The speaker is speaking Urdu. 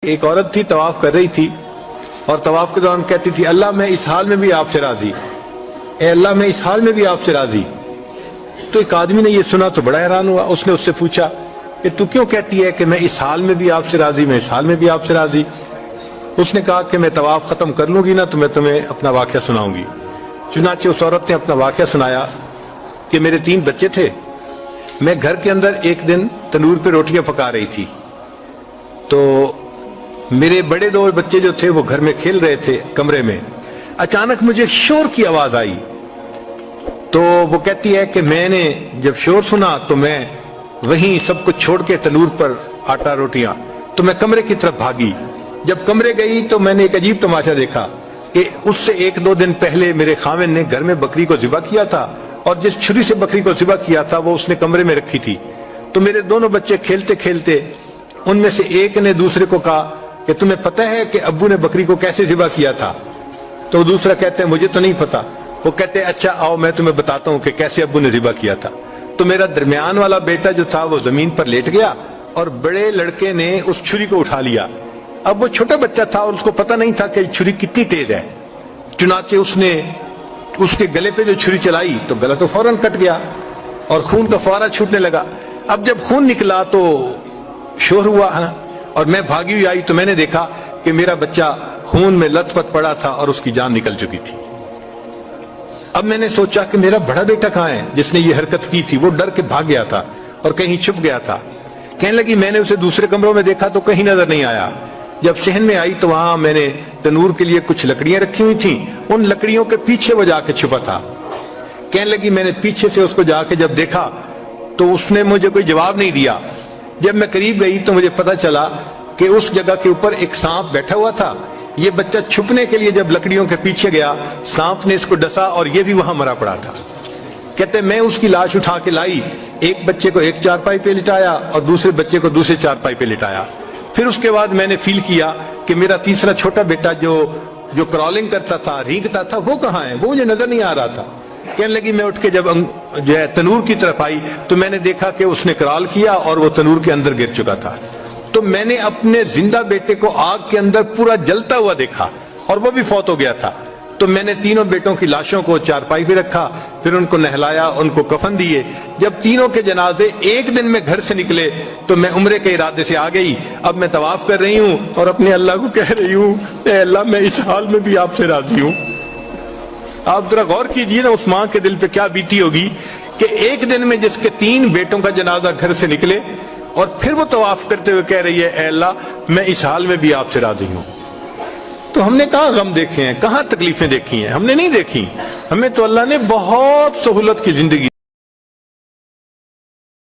ایک عورت تھی طواف کر رہی تھی اور طواف کے دوران کہتی تھی اللہ میں اس حال میں بھی آپ سے راضی، اے اللہ میں اس حال میں بھی آپ سے راضی۔ تو ایک آدمی نے یہ سنا تو بڑا حیران ہوا، اس نے اس سے پوچھا کہ تو کیوں کہتی ہے کہ میں اس حال میں بھی آپ سے راضی، میں اس حال میں بھی آپ سے راضی؟ اس نے کہا کہ میں طواف ختم کر لوں گی نا تو میں تمہیں اپنا واقعہ سناؤں گی۔ چنانچہ اس عورت نے اپنا واقعہ سنایا کہ میرے 3 بچے تھے، میں گھر کے اندر ایک دن تنور پہ روٹیاں پکا رہی تھی تو میرے بڑے 2 بچے جو تھے وہ گھر میں کھیل رہے تھے کمرے میں، اچانک مجھے شور کی آواز آئی تو وہ کہتی ہے کہ میں نے جب شور سنا تو میں وہیں سب کچھ چھوڑ کے تنور پر آٹا روٹیاں تو میں کمرے کی طرف بھاگی۔ جب کمرے گئی تو میں نے ایک عجیب تماشا دیکھا کہ اس سے 1-2 دن پہلے میرے خاوند نے گھر میں بکری کو ذبح کیا تھا اور جس چھری سے بکری کو ذبح کیا تھا وہ اس نے کمرے میں رکھی تھی۔ تو میرے دونوں بچے کھیلتے کھیلتے ان میں سے ایک نے دوسرے کو کہا کہ تمہیں پتہ ہے کہ ابو نے بکری کو کیسے ذبح کیا تھا؟ تو دوسرا کہتے ہیں مجھے تو نہیں پتا۔ وہ کہتے ہیں اچھا آؤ میں تمہیں بتاتا ہوں کہ کیسے ابو نے ذبح کیا تھا۔ تو میرا درمیان والا بیٹا جو تھا وہ زمین پر لیٹ گیا اور بڑے لڑکے نے اس چھری کو اٹھا لیا۔ اب وہ چھوٹا بچہ تھا اور اس کو پتہ نہیں تھا کہ چھری کتنی تیز ہے، چنانچہ اس نے اس کے گلے پہ جو چھری چلائی تو گلا تو فوراً کٹ گیا اور خون کا فوارہ چھوٹنے لگا۔ اب جب خون نکلا تو شور ہوا اور میں بھاگی ہوئی آئی تو میں نے دیکھا کہ میرا بچہ خون میں لت پت پڑا تھا اور اس کی جان نکل چکی تھی۔ اب میں نے سوچا کہ میرا بڑا بیٹا کہاں ہے جس نے یہ حرکت کی تھی؟ وہ ڈر کے بھاگ گیا تھا اور کہیں چھپ گیا تھا۔ کہنے لگی میں نے اسے دوسرے کمروں میں دیکھا تو کہیں نظر نہیں آیا۔ جب صحن میں آئی تو وہاں میں نے تنور کے لیے کچھ لکڑیاں رکھی ہوئی تھیں، ان لکڑیوں کے پیچھے وہ جا کے چھپا تھا۔ کہنے لگی میں نے پیچھے سے اس کو جا کے جب دیکھا تو اس نے مجھے کوئی جواب نہیں دیا۔ جب میں قریب گئی تو مجھے پتا چلا کہ اس جگہ کے اوپر ایک سانپ بیٹھا ہوا تھا۔ یہ بچہ چھپنے کے لیے جب لکڑیوں کے پیچھے گیا سانپ نے اس کو ڈسا اور یہ بھی وہاں مرا پڑا تھا۔ کہتے میں اس کی لاش اٹھا کے لائی، ایک بچے کو ایک چارپائی پہ لٹایا اور دوسرے بچے کو دوسرے چارپائی پہ لٹایا۔ پھر اس کے بعد میں نے فیل کیا کہ میرا تیسرا چھوٹا بیٹا جو کرالنگ کرتا تھا، رینگتا تھا، وہ کہاں ہے؟ وہ مجھے نظر نہیں آ رہا تھا۔ کہنے لگی میں اٹھ کے جب جو ہے تنور کی طرف آئی تو میں نے دیکھا کہ اس نے کرال کیا اور وہ تنور کے اندر گر چکا تھا۔ تو میں نے اپنے زندہ بیٹے کو آگ کے اندر پورا جلتا ہوا دیکھا اور وہ بھی فوت ہو گیا تھا۔ تو میں نے تینوں بیٹوں کی لاشوں کو چارپائی پہ رکھا، پھر ان کو نہلایا، ان کو کفن دیے۔ جب تینوں کے جنازے ایک دن میں گھر سے نکلے تو میں عمرے کے ارادے سے آ گئی۔ اب میں طواف کر رہی ہوں اور اپنے اللہ کو کہہ رہی ہوں اے اللہ میں اس حال میں بھی آپ سے راضی ہوں۔ آپ ذرا غور کیجئے نا اس ماں کے دل پہ کیا بیتی ہوگی کہ ایک دن میں جس کے 3 بیٹوں کا جنازہ گھر سے نکلے اور پھر وہ طواف کرتے ہوئے کہہ رہی ہے اے اللہ میں اس حال میں بھی آپ سے راضی ہوں۔ تو ہم نے کہاں غم دیکھے ہیں، کہاں تکلیفیں دیکھی ہیں؟ ہم نے نہیں دیکھی۔ ہمیں تو اللہ نے بہت سہولت کی زندگی